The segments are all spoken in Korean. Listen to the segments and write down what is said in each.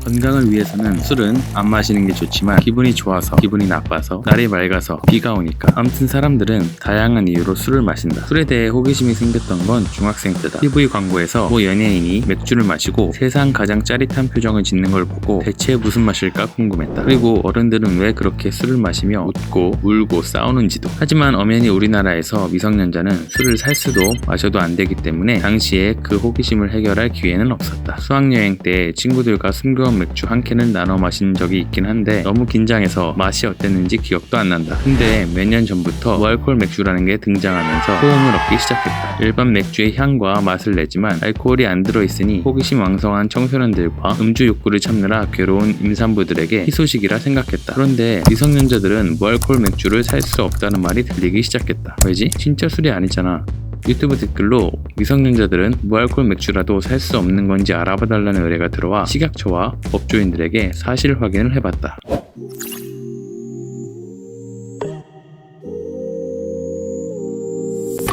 건강을 위해서는 술은 안 마시는 게 좋지만 기분이 좋아서, 기분이 나빠서, 날이 맑아서, 비가 오니까, 아무튼 사람들은 다양한 이유로 술을 마신다. 술에 대해 호기심이 생겼던 건 중학생 때다. TV 광고에서 모 연예인이 맥주를 마시고 세상 가장 짜릿한 표정을 짓는 걸 보고 대체 무슨 맛일까 궁금했다. 그리고 어른들은 왜 그렇게 술을 마시며 웃고 울고 싸우는지도. 하지만 엄연히 우리나라에서 미성년자는 술을 살 수도 마셔도 안 되기 때문에 당시에 그 호기심을 해결할 기회는 없었다. 수학여행 때 친구들과 숨겨온 맥주 한 캔을 나눠 마신 적이 있긴 한데 너무 긴장해서 맛이 어땠는지 기억도 안 난다. 근데 몇 년 전부터 무알콜 맥주라는 게 등장하면서 호응을 얻기 시작했다. 일반 맥주의 향과 맛을 내지만 알코올이 안 들어있으니 호기심 왕성한 청소년들과 음주 욕구를 참느라 괴로운 임산부들에게 희소식이라 생각했다. 그런데 미성년자들은 무알콜 맥주를 살 수 없다는 말이 들리기 시작했다. 왜지? 진짜 술이 아니잖아. 유튜브 댓글로 미성년자들은 무알콜 맥주라도 살 수 없는 건지 알아봐달라는 의뢰가 들어와 식약처와 법조인들에게 사실 확인을 해봤다.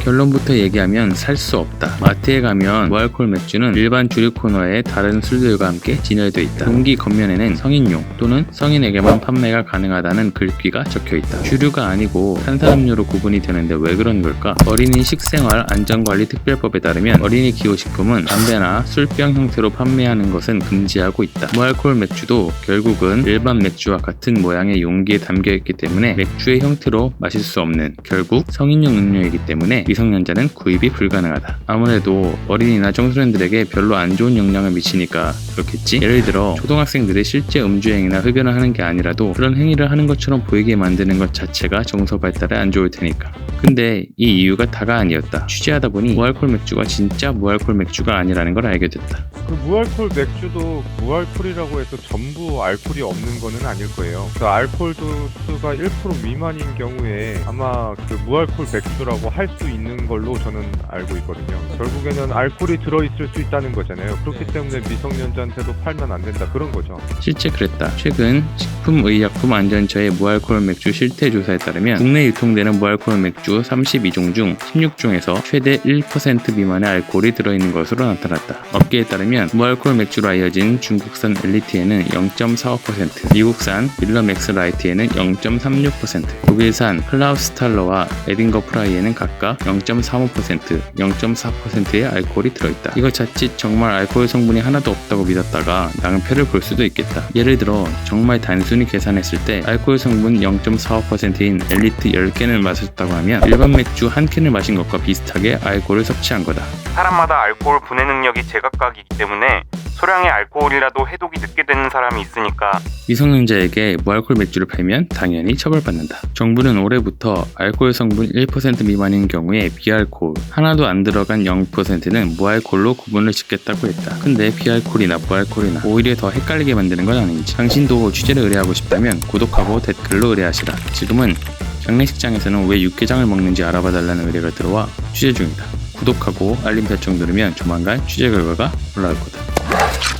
결론부터 얘기하면 살 수 없다. 마트에 가면 무알콜 맥주는 일반 주류 코너에 다른 술들과 함께 진열되어 있다. 용기 겉면에는 성인용 또는 성인에게만 판매가 가능하다는 글귀가 적혀있다. 주류가 아니고 탄산음료로 구분이 되는데 왜 그런 걸까? 어린이 식생활 안전관리 특별법에 따르면 어린이 기호식품은 담배나 술병 형태로 판매하는 것은 금지하고 있다. 무알콜 맥주도 결국은 일반 맥주와 같은 모양의 용기에 담겨있기 때문에 맥주의 형태로 마실 수 없는 결국 성인용 음료이기 때문에 미성년자는 구입이 불가능하다. 아무래도 어린이나 청소년들에게 별로 안 좋은 영향을 미치니까 그렇겠지? 예를 들어 초등학생들이 실제 음주행위나 흡연을 하는 게 아니라도 그런 행위를 하는 것처럼 보이게 만드는 것 자체가 정서 발달에 안 좋을 테니까. 근데 이 이유가 다가 아니었다. 취재하다 보니 무알콜 맥주가 진짜 무알콜 맥주가 아니라는 걸 알게 됐다. 그 무알콜 맥주도 무알콜이라고 해서 전부 알콜이 없는 거는 아닐 거예요. 그 알콜 도수가 1% 미만인 경우에 아마 그 무알콜 맥주라고 할 수 있는 걸로 저는 알고 있거든요. 결국에는 알콜이 들어있을 수 있다는 거잖아요. 그렇기 때문에 미성년자한테도 팔면 안 된다 그런 거죠. 실제 그랬다. 최근 식품의약품안전처의 무알콜 맥주 실태조사에 따르면 국내 유통되는 무알콜 맥주 32종 중 16종에서 최대 1% 미만의 알코올이 들어있는 것으로 나타났다. 업계에 따르면 무알콜 맥주로 알려진 중국산 엘리트에는 0.45%, 미국산 밀러맥스 라이트에는 0.36%, 독일산 클라우스탈러와 에딩거 프라이에는 각각 0.35%, 0.4%의 알코올이 들어있다. 이거 자칫 정말 알코올 성분이 하나도 없다고 믿었다가 낭패를 볼 수도 있겠다. 예를 들어 정말 단순히 계산했을 때 알코올 성분 0.45%인 엘리트 10캔을 마셨다고 하면 일반 맥주 한 캔을 마신 것과 비슷하게 알코올을 섭취한 거다. 사람마다 알코올 분해 능력이 제각각이기 때문에 소량의 알코올이라도 해독이 늦게 되는 사람이 있으니까 미성년자에게 무알콜 맥주를 팔면 당연히 처벌받는다. 정부는 올해부터 알코올 성분 1% 미만인 경우에 비알코올, 하나도 안 들어간 0%는 무알콜로 구분을 짓겠다고 했다. 근데 비알콜이나 무알콜이나 오히려 더 헷갈리게 만드는 건 아닌지. 당신도 취재를 의뢰하고 싶다면 구독하고 댓글로 의뢰하시라. 지금은 장례식장에서는 왜 육개장을 먹는지 알아봐달라는 의뢰가 들어와 취재 중이다. 구독하고 알림 설정 누르면 조만간 취재 결과가 올라올 거다.